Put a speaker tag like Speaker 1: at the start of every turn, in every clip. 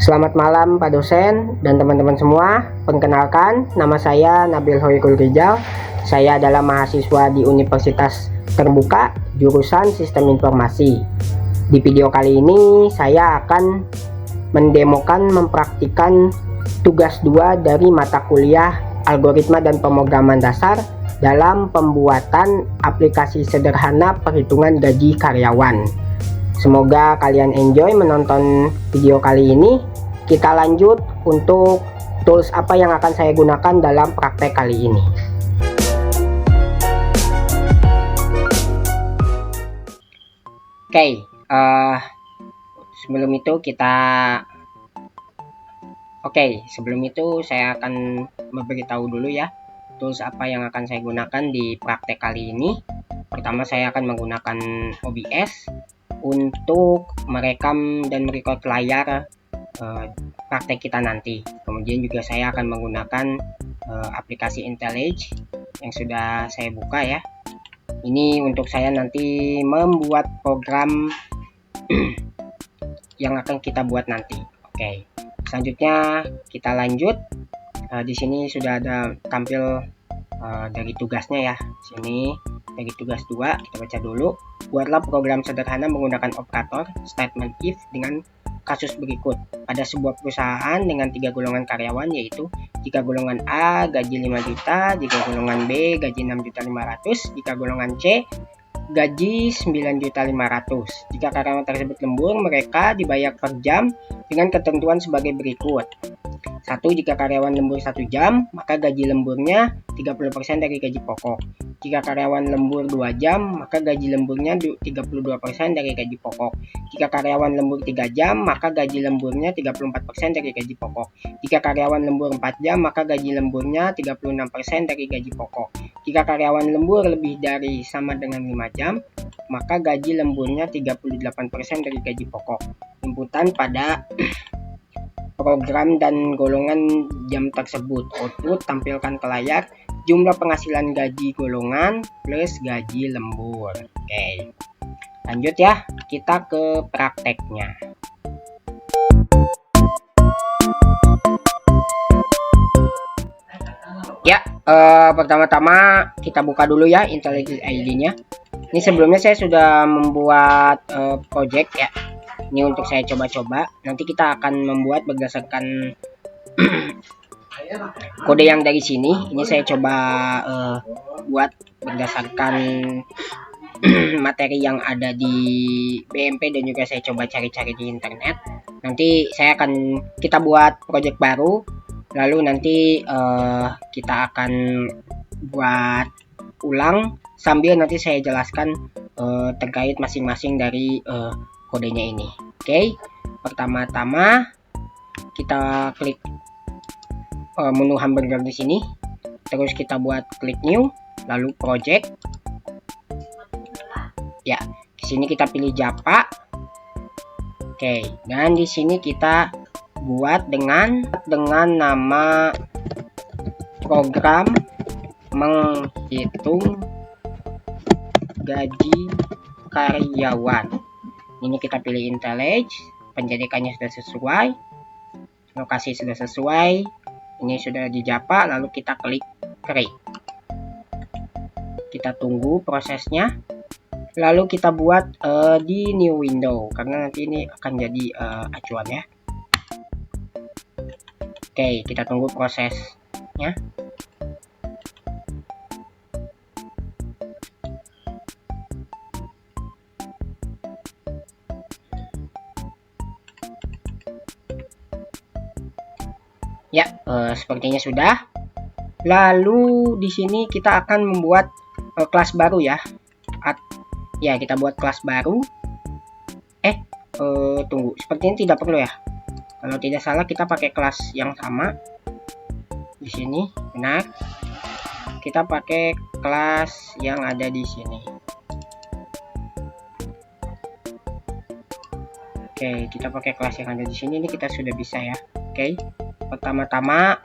Speaker 1: Selamat malam Pak dosen dan teman-teman semua. Perkenalkan, nama saya Nabil Hoirul Rijal. Saya adalah mahasiswa di Universitas Terbuka jurusan Sistem Informasi. Di video kali ini saya akan mendemokan mempraktikkan tugas 2 dari mata kuliah Algoritma dan Pemrograman Dasar dalam pembuatan aplikasi sederhana perhitungan gaji karyawan. Semoga kalian enjoy menonton video kali ini. Kita lanjut untuk tools apa yang akan saya gunakan dalam praktek kali ini. Oke, sebelum itu saya akan memberitahu dulu ya tools apa yang akan saya gunakan di praktek kali ini. Pertama, saya akan menggunakan OBS untuk merekam dan merecord layar praktek kita nanti. Kemudian juga saya akan menggunakan aplikasi IntelliJ yang sudah saya buka ya. Ini untuk saya nanti membuat program yang akan kita buat nanti. Oke, selanjutnya kita lanjut. Di sini sudah ada tampil dari tugasnya ya. Sini dari tugas 2 kita baca dulu. Buatlah program sederhana menggunakan operator statement if dengan kasus berikut. Pada sebuah perusahaan dengan 3 golongan karyawan, yaitu jika golongan A gaji 5 juta, jika golongan B gaji 6.500.000, jika golongan C gaji 9.500.000. Jika karyawan tersebut lembur, mereka dibayar per jam dengan ketentuan sebagai berikut. 1. Jika karyawan lembur 1 jam, maka gaji lemburnya 30% dari gaji pokok. Jika karyawan lembur 2 jam, maka gaji lemburnya 32% dari gaji pokok. Jika karyawan lembur 3 jam, maka gaji lemburnya 34% dari gaji pokok. Jika karyawan lembur 4 jam, maka gaji lemburnya 36% dari gaji pokok. Jika karyawan lembur lebih dari sama dengan 5 jam, maka gaji lemburnya 38% dari gaji pokok. Inputan pada program dan golongan jam tersebut. Output tampilkan ke layar jumlah penghasilan gaji golongan plus gaji lembur. Oke, lanjut ya, kita ke prakteknya. Ya, pertama-tama kita buka dulu ya IntelliJ ID-nya. Ini sebelumnya saya sudah membuat project ya. Ini untuk saya coba-coba. Nanti kita akan membuat berdasarkan kode yang dari sini. Ini saya coba buat berdasarkan materi yang ada di BMP dan juga saya coba cari-cari di internet. Nanti kita buat project baru. Lalu nanti kita akan buat ulang sambil nanti saya jelaskan terkait masing-masing dari kodenya ini. Oke, pertama-tama kita klik menu hamburger di sini, terus kita buat klik new, lalu project. Ya, di sini kita pilih Java. Oke, dan di sini kita buat dengan nama program menghitung gaji karyawan. Ini kita pilih IntelliJ, penjadikannya sudah sesuai, lokasi sudah sesuai, ini sudah di Java, lalu kita klik create. Kita tunggu prosesnya, lalu kita buat di new window, karena nanti ini akan jadi acuan ya. Oke, kita tunggu prosesnya. Ya, sepertinya sudah. Lalu di sini kita akan membuat kelas baru ya. Ya, kita buat kelas baru. Tunggu, sepertinya tidak perlu ya. Kalau tidak salah kita pakai kelas yang sama. Di sini, benar. Kita pakai kelas yang ada di sini. Oke, kita pakai kelas yang ada di sini. Ini kita sudah bisa ya. Oke. Pertama-tama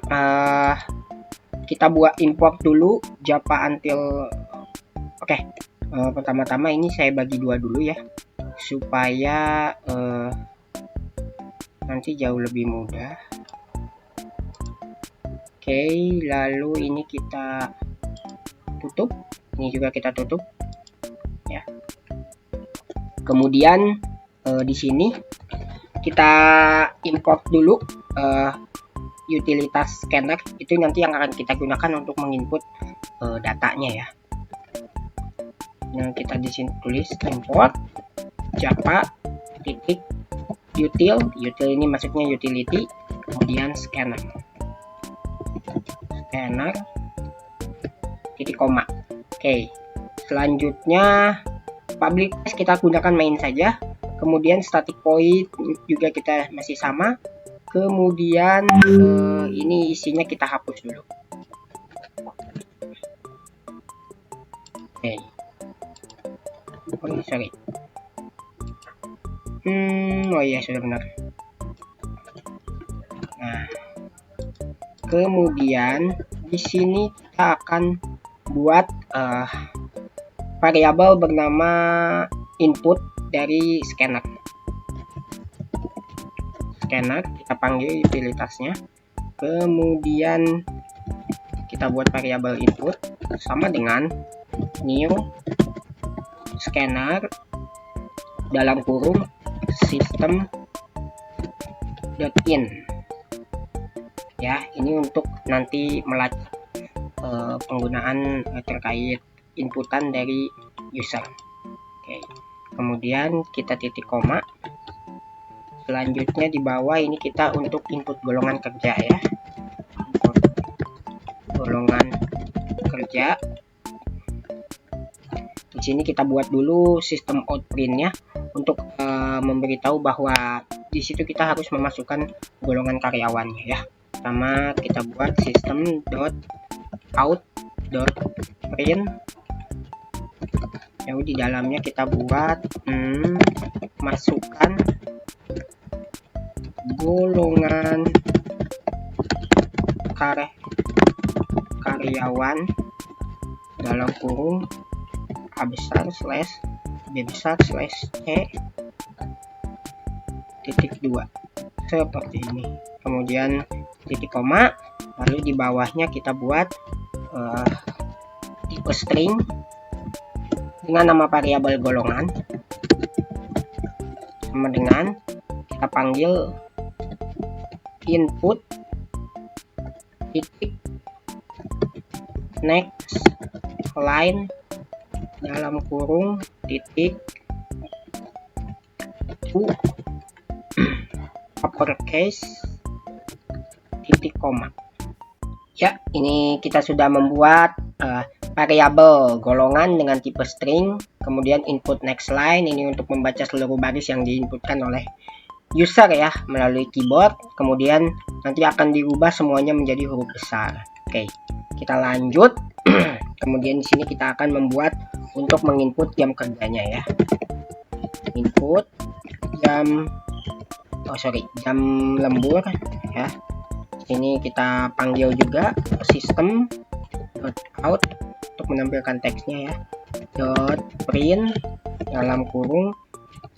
Speaker 1: kita buat import dulu Java until. Pertama-tama ini saya bagi 2 dulu ya, supaya nanti jauh lebih mudah. Oke, lalu ini kita tutup, ini juga kita tutup ya. Kemudian di sini kita import dulu utilitas scanner, itu nanti yang akan kita gunakan untuk menginput datanya ya. Nah, kita di sini tulis import java titik util ini maksudnya utility, kemudian scanner titik koma. Oke, selanjutnya public text kita gunakan main saja, kemudian static void juga kita masih sama, kemudian ini isinya kita hapus dulu. Oke. Oh sorry. Oh iya sudah benar. Nah, kemudian di sini kita akan buat variabel bernama input dari scanner. Kita panggil utilitasnya, kemudian kita buat variabel input sama dengan new scanner dalam kurung system.in ya. Ini untuk nanti melacak penggunaan terkait inputan dari user. Oke, kemudian kita titik koma. Selanjutnya di bawah ini kita untuk input golongan kerja ya, input golongan kerja. Di sini kita buat dulu sistem out print-nya untuk memberitahu bahwa di situ kita harus memasukkan golongan karyawannya ya. Pertama kita buat system.out.print. Ya, di dalamnya kita buat masukkan golongan karyawan dalam kurung A besar slash B besar slash C titik 2 seperti ini. Kemudian titik koma, lalu di bawahnya kita buat tipe string dengan nama variabel golongan sama dengan kita panggil input titik next line dalam kurung titik uppercase titik koma. Ya, ini kita sudah membuat variabel golongan dengan tipe string, kemudian input next line ini untuk membaca seluruh baris yang diinputkan oleh user ya melalui keyboard, kemudian nanti akan diubah semuanya menjadi huruf besar. Oke, kita lanjut. Kemudian di sini kita akan membuat untuk menginput jam kerjanya ya. Input jam lembur ya. Ini kita panggil juga system.out untuk menampilkan teksnya ya. .print dalam kurung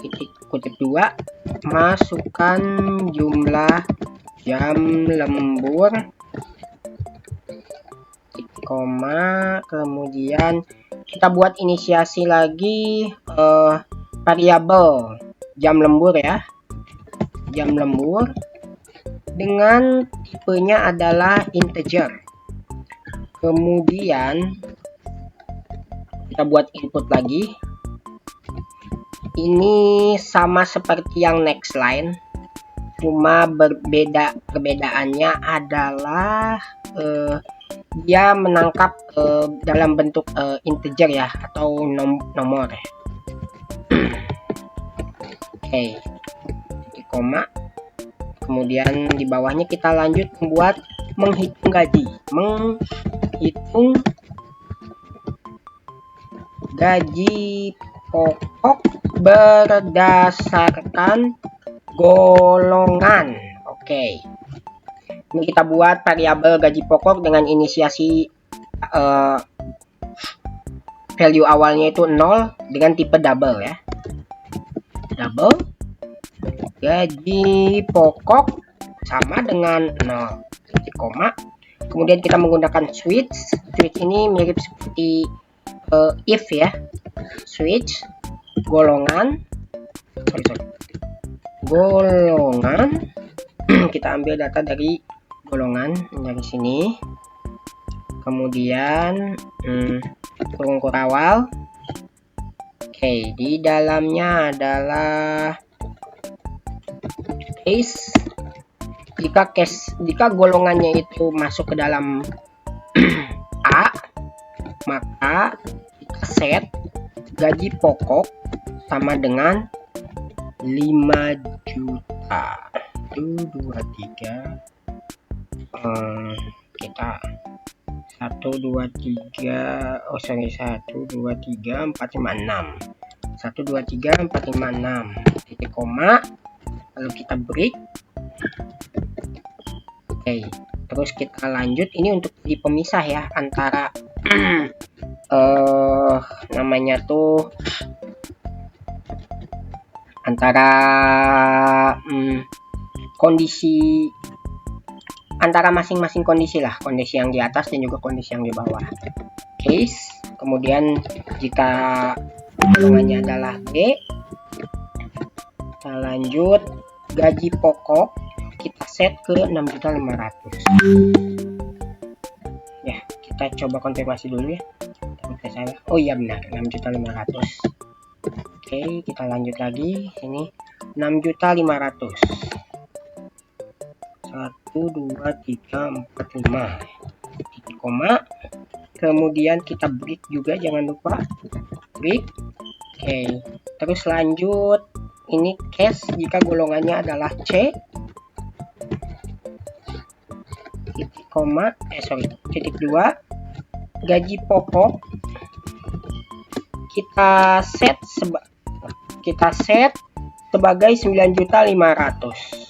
Speaker 1: titik kutip 2 masukkan jumlah jam lembur titik koma, kemudian kita buat inisiasi lagi variabel jam lembur ya, jam lembur dengan tipenya adalah integer. Kemudian kita buat input lagi, ini sama seperti yang next line, cuma perbedaannya adalah dia menangkap dalam bentuk integer ya atau nomor. Oke, titik koma. Kemudian di bawahnya kita lanjut membuat menghitung gaji. Menghitung gaji pokok berdasarkan golongan. Oke. Ini kita buat variabel gaji pokok dengan inisiasi value awalnya itu 0 dengan tipe double ya. Double. gaji pokok sama dengan 0, titik koma. Kemudian kita menggunakan switch. Switch ini mirip seperti if ya. Switch golongan golongan kita ambil data dari golongan dari sini. Kemudian kurung kurawal. Oke, di dalamnya adalah case. Jika golongannya itu masuk ke dalam A, maka kita set gaji pokok sama dengan 5 juta. 1 2 3 kita 1 2 3 oh sorry 1 2 3 4 5 6 1 2 3 4 5 6 titik koma, lalu kita break. Oke, terus kita lanjut. Ini untuk di pemisah ya antara namanya tuh antara kondisi antara masing-masing kondisi lah, kondisi yang di atas dan juga kondisi yang di bawah. Case, kemudian jika golongannya adalah B, kita lanjut gaji pokok kita set ke 6.500.000 ya. Kita coba konfirmasi dulu ya. Oh iya benar, 6.500.000. Oke, kita lanjut lagi. Ini 6.500.000. 1 2 3 4 5 titik koma. Kemudian kita break juga, jangan lupa break. Oke, terus lanjut. Ini case jika golongannya adalah C, titik koma, titik 2. Gaji pokok kita set sebagai 9.500.000.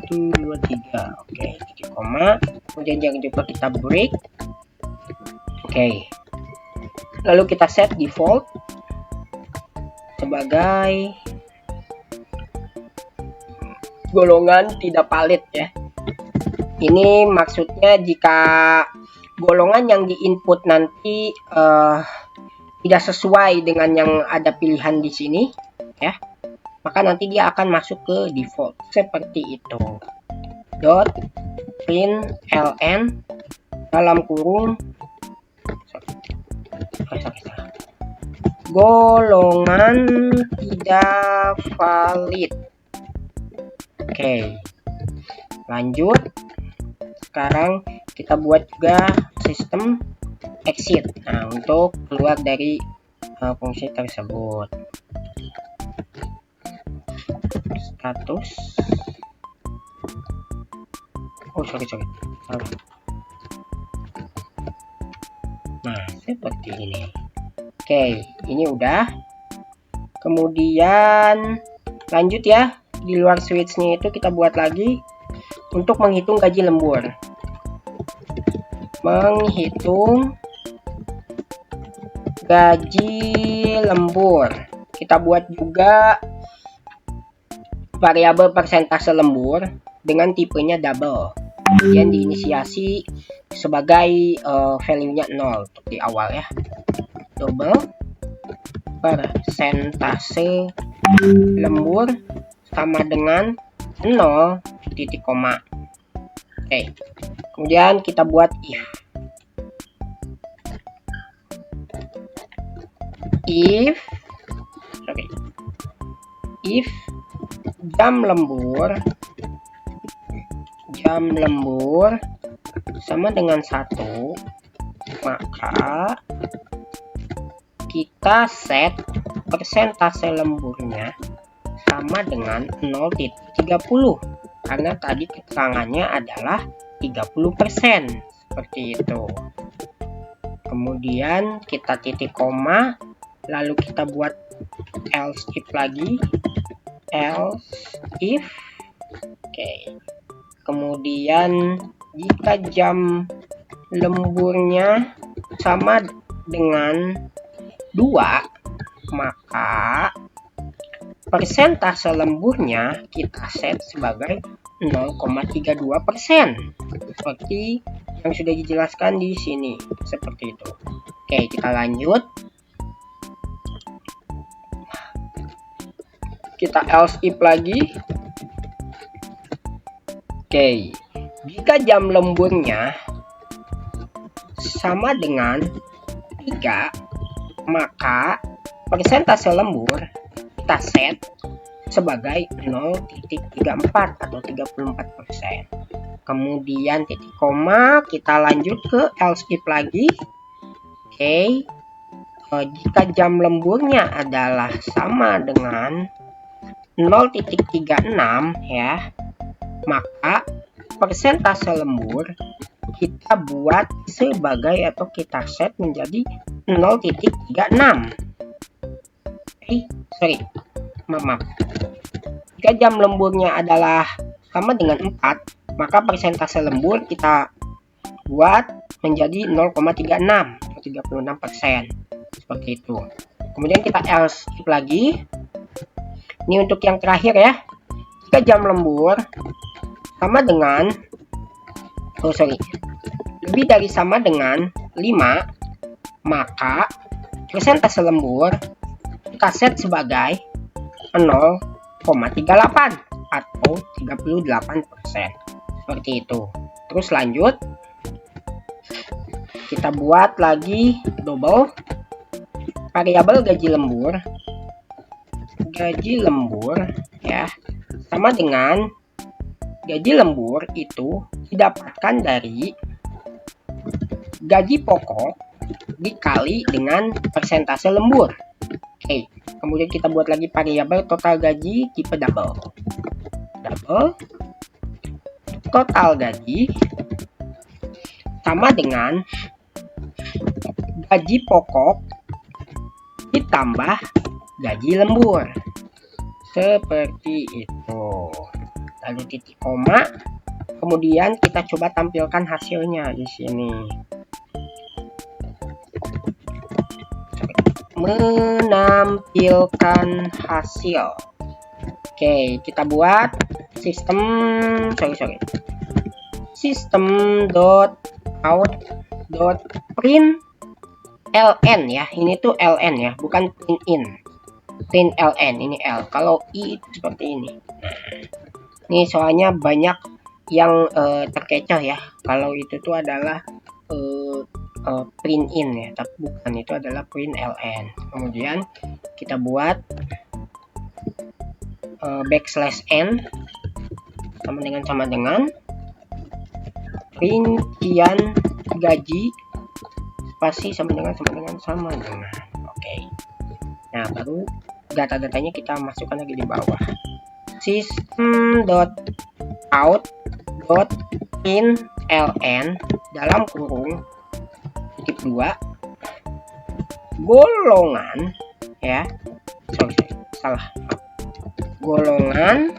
Speaker 1: 1 2 3. Oke, titik koma. Kemudian jangan lupa kita break. Oke. Lalu kita set default sebagai golongan tidak valid ya. Ini maksudnya jika golongan yang di input nanti tidak sesuai dengan yang ada pilihan di sini ya, maka nanti dia akan masuk ke default seperti itu. Dot println dalam kurung golongan tidak valid. Oke, lanjut. Sekarang kita buat juga sistem exit. Nah, untuk keluar dari fungsi tersebut. Status. Oh, sorry. Nah, seperti ini. Oke, ini udah. Kemudian lanjut ya. Di luar switch-nya itu kita buat lagi untuk menghitung gaji lembur. Menghitung gaji lembur. Kita buat juga variabel persentase lembur dengan tipenya double. Kemudian diinisiasi sebagai value-nya 0 untuk di awal ya. Double persentase lembur sama dengan 0 titik koma. Oke. Kemudian kita buat if jam lembur sama dengan 1, maka kita set persentase lemburnya sama dengan 0,30 karena tadi keterangannya adalah 30%, seperti itu. Kemudian kita titik koma, lalu kita buat else if lagi, else if. Oke. Kemudian jika jam lemburnya sama dengan 2, maka persentase lemburnya kita set sebagai 0,32%, seperti yang sudah dijelaskan di sini, seperti itu. Oke, kita lanjut. Kita else if lagi. Oke, jika jam lemburnya sama dengan 3, maka persentase lembur kita set sebagai 0,34 atau 34%. Kemudian titik koma, kita lanjut ke else if lagi. Oke, jika jam lemburnya adalah sama dengan 0,36 ya, maka persentase lembur kita buat sebagai atau kita set menjadi 0,36. Maaf. Jika jam lemburnya adalah sama dengan 4, maka persentase lembur kita buat menjadi 0,36 atau 36%. Seperti itu. Kemudian kita else if lagi. Ini untuk yang terakhir ya. Jika jam lembur sama dengan lebih dari sama dengan 5, maka persentase lembur kita set sebagai 0,38 atau 38%. Seperti itu. Terus lanjut. Kita buat lagi double variabel gaji lembur. Gaji lembur ya sama dengan gaji lembur itu didapatkan dari gaji pokok dikali dengan persentase lembur. Oke, kemudian kita buat lagi variabel total gaji tipe double total gaji sama dengan gaji pokok ditambah gaji lembur, seperti itu. Lalu titik koma, kemudian kita coba tampilkan hasilnya di sini. Menampilkan hasil. Oke, kita buat sistem system.out.print ln ya. Ini tuh ln ya, bukan print in. Print ln ini L. Kalau I itu seperti ini. Nah, ini soalnya banyak yang terkecoh ya. Kalau itu tuh adalah print in ya, tapi bukan, itu adalah print ln. Kemudian kita buat \n sama dengan rincian gaji spasi sama dengan. Oke. Nah, baru data-datanya kita masukkan lagi di bawah. System.out.print ln dalam kurung titik 2 golongan ya. Golongan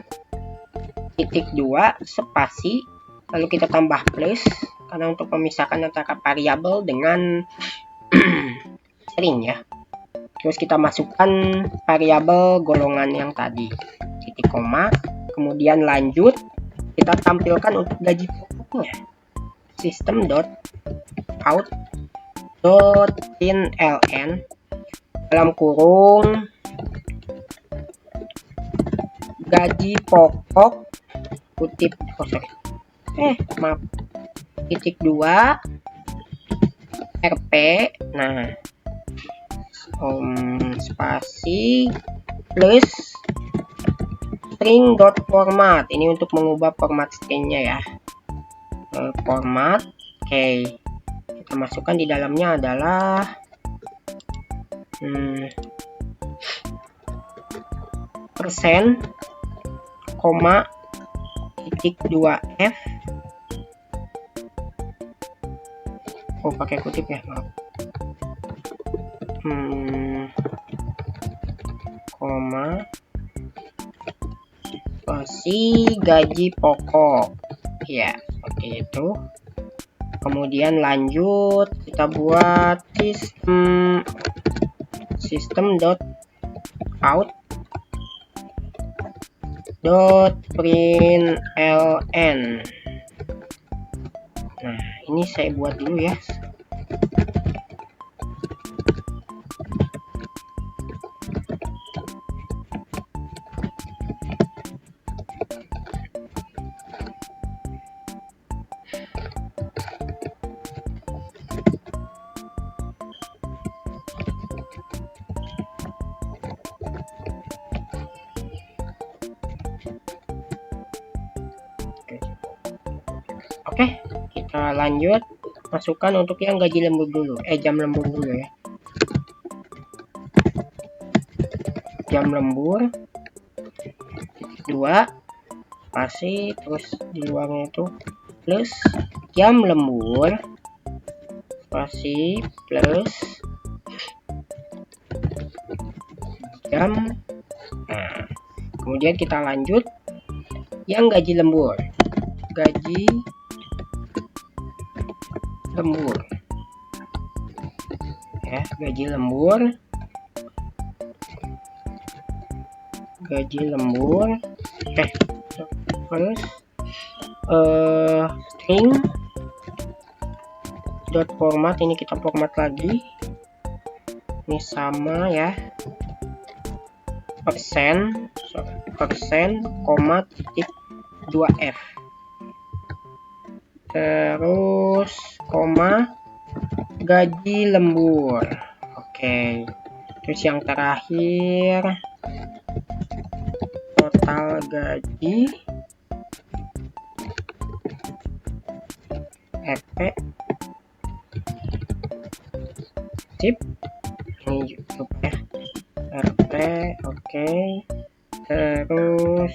Speaker 1: titik 2 spasi, lalu kita tambah plus karena untuk memisahkan antara variabel dengan string ya. Terus kita masukkan variabel golongan yang tadi, titik koma, kemudian lanjut kita tampilkan untuk gaji pokoknya. System.out.print ln dalam kurung gaji pokok kutip titik 2 RP. Nah, spasi plus string dot format, ini untuk mengubah format stringnya ya. Format. Oke, kita masukkan di dalamnya adalah persen koma titik 2F. Pakai kutip ya, maaf. Koma spasi gaji pokok ya, seperti itu. Kemudian lanjut kita buat system.out .println. Nah, ini saya buat dulu ya. Oke, kita lanjut. Masukkan untuk yang gaji lembur dulu. Jam lembur dulu ya. Jam lembur 2 spasi, terus di luarnya itu plus jam lembur spasi plus jam. Nah, kemudian kita lanjut yang gaji lembur. Gaji lembur ya, gaji lembur terus string dot format, ini kita format lagi, ini sama ya, persen koma titik 2f, terus koma gaji lembur. Oke, terus yang terakhir total gaji RP. Sip, ini YouTube ya, RP. Oke, terus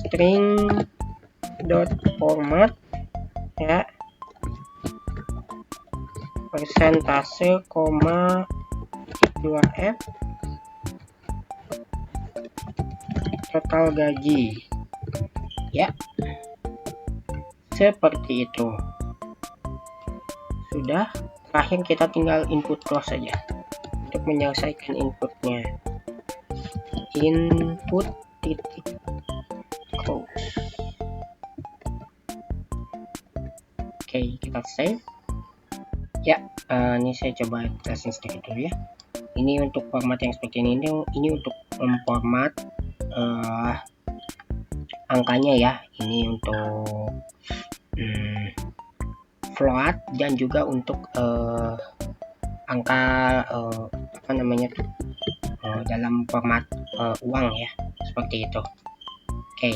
Speaker 1: string dot format ya, persentase koma 2f, total gaji ya, seperti itu. Sudah, terakhir kita tinggal input close saja untuk menyelesaikan inputnya. Input titik close. Oke, kita save ya. Ini saya coba jelasin sedikit dulu ya. Ini untuk format yang seperti ini untuk memformat angkanya ya. Ini untuk float dan juga untuk angka apa namanya tuh dalam format uang ya, seperti itu. Oke,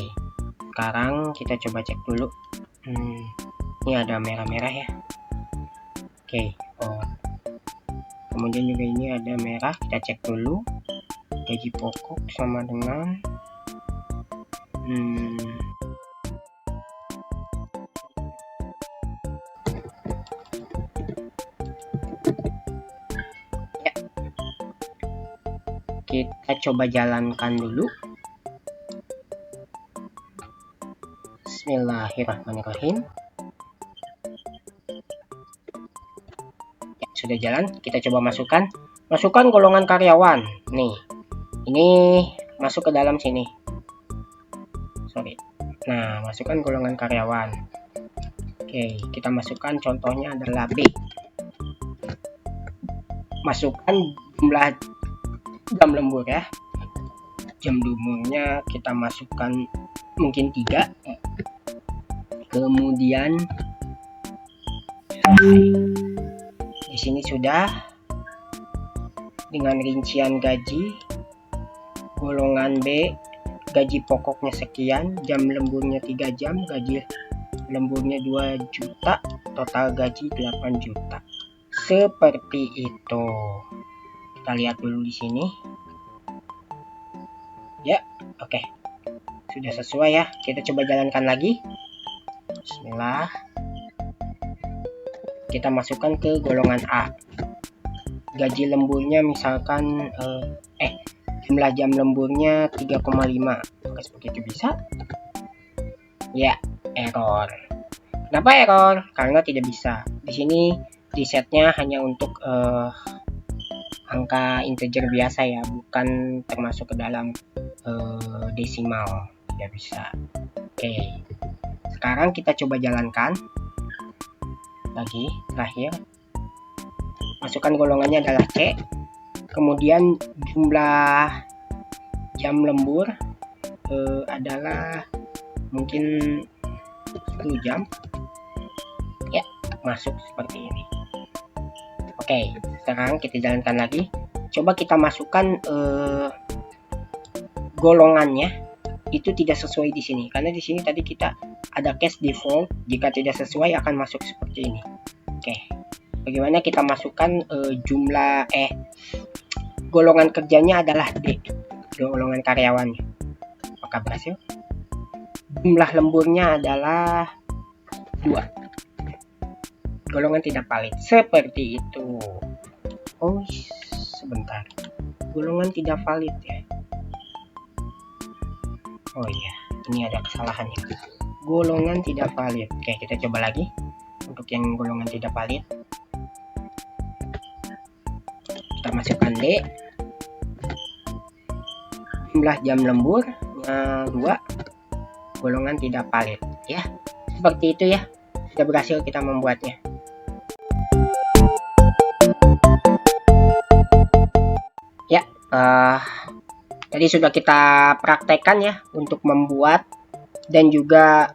Speaker 1: sekarang kita coba cek dulu. Ini ada merah-merah ya. Oke, kemudian juga ini ada merah, kita cek dulu. Gaji pokok sama dengan ya. Kita coba jalankan dulu. Bismillahirrahmanirrahim. Ya, sudah jalan. Kita coba masukkan golongan karyawan. Nih, ini masuk ke dalam sini. Sorry. Nah, masukkan golongan karyawan. Oke, kita masukkan contohnya adalah B. Masukkan jumlah jam lembur ya. Jam lemburnya kita masukkan mungkin 3. Kemudian di sini sudah dengan rincian gaji. Golongan B, gaji pokoknya sekian, jam lemburnya 3 jam, gaji lemburnya 2 juta, total gaji 8 juta. Seperti itu. Kita lihat dulu di sini. Ya, oke. Sudah sesuai ya. Kita coba jalankan lagi. Bismillah. Kita masukkan ke golongan A. Gaji lemburnya misalkan jumlah jam lemburnya 3,5. Oke, seperti itu bisa? Ya, error. Kenapa error? Karena tidak bisa. Di sini Resetnya hanya untuk angka integer biasa ya, bukan termasuk ke dalam desimal, tidak bisa. Oke, sekarang kita coba jalankan lagi. Terakhir, masukkan golongannya adalah C, kemudian jumlah jam lembur adalah mungkin 10 jam ya, masuk seperti ini. Oke, sekarang kita jalankan lagi. Coba kita masukkan golongannya itu tidak sesuai di sini, karena di sini tadi kita ada case default, jika tidak sesuai akan masuk seperti ini. Oke, bagaimana kita masukkan jumlah golongan kerjanya adalah D, golongan karyawannya. Apakah berhasil? Jumlah lemburnya adalah 2. Golongan tidak valid, seperti itu. Oh, sebentar, golongan tidak valid ya. Oh iya, ini ada kesalahannya, golongan tidak valid. Oke, kita coba lagi untuk yang golongan tidak valid. Kita masukkan D, jumlah jam lembur 2, golongan tidak valid ya. Seperti itu ya, sudah berhasil kita membuatnya. Ya, tadi sudah kita praktekkan ya untuk membuat dan juga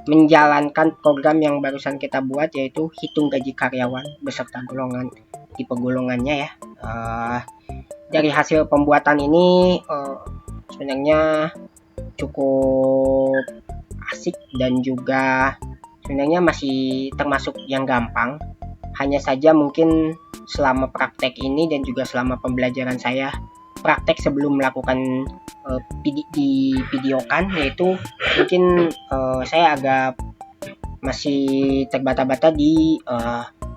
Speaker 1: menjalankan program yang barusan kita buat, yaitu hitung gaji karyawan beserta golongan, tipe golongannya ya. Dari hasil pembuatan ini sebenarnya cukup asik dan juga sebenarnya masih termasuk yang gampang. Hanya saja mungkin selama praktek ini dan juga selama pembelajaran saya praktek sebelum melakukan videokan, yaitu mungkin saya agak masih terbata-bata di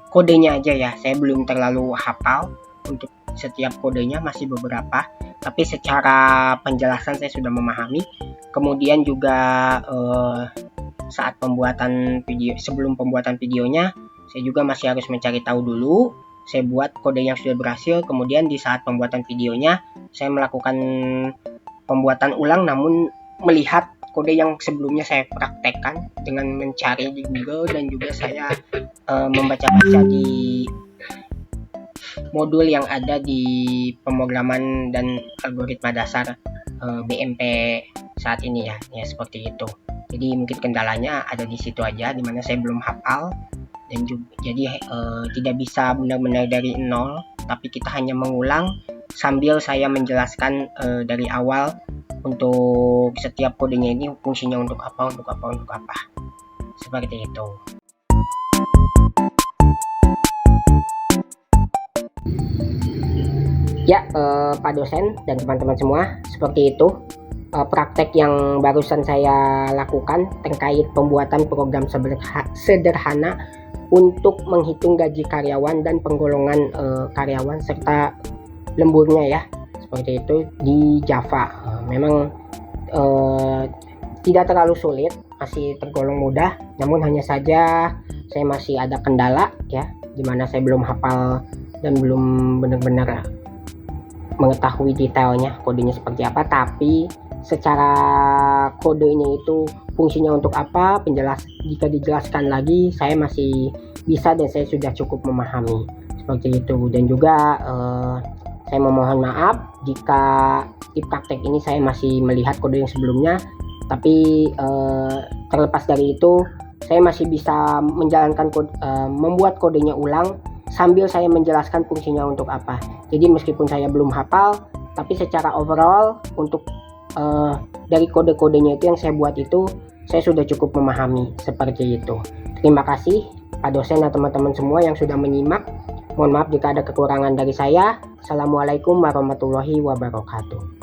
Speaker 1: kodenya aja ya. Saya belum terlalu hafal untuk setiap kodenya, masih beberapa, tapi secara penjelasan saya sudah memahami. Kemudian juga saat pembuatan video, sebelum pembuatan videonya, saya juga masih harus mencari tahu dulu. Saya buat kode yang sudah berhasil, kemudian di saat pembuatan videonya saya melakukan pembuatan ulang, namun melihat kode yang sebelumnya saya praktekkan dengan mencari di Google, dan juga saya membaca-baca di modul yang ada di pemrograman dan algoritma dasar BMP saat ini ya, seperti itu. Jadi mungkin kendalanya ada di situ aja, dimana saya belum hafal. Dan juga, jadi tidak bisa benar-benar dari nol, tapi kita hanya mengulang sambil saya menjelaskan dari awal untuk setiap kodenya ini fungsinya untuk apa, seperti itu. Ya, Pak dosen dan teman-teman semua, seperti itu praktek yang barusan saya lakukan terkait pembuatan program sederhana untuk menghitung gaji karyawan dan penggolongan karyawan serta lemburnya ya, seperti itu di Java. Memang tidak terlalu sulit, masih tergolong mudah, namun hanya saja saya masih ada kendala ya, dimana saya belum hafal dan belum benar-benar mengetahui detailnya kodenya seperti apa. Tapi secara kodenya itu fungsinya untuk apa, jika dijelaskan lagi saya masih bisa dan saya sudah cukup memahami, seperti itu. Dan juga saya memohon maaf jika di praktek ini saya masih melihat kode yang sebelumnya, tapi terlepas dari itu saya masih bisa menjalankan membuat kodenya ulang sambil saya menjelaskan fungsinya untuk apa. Jadi meskipun saya belum hafal, tapi secara overall untuk dari kode-kodenya itu yang saya buat itu saya sudah cukup memahami, seperti itu. Terima kasih Pak dosen dan teman-teman semua yang sudah menyimak. Mohon maaf jika ada kekurangan dari saya. Assalamualaikum warahmatullahi wabarakatuh.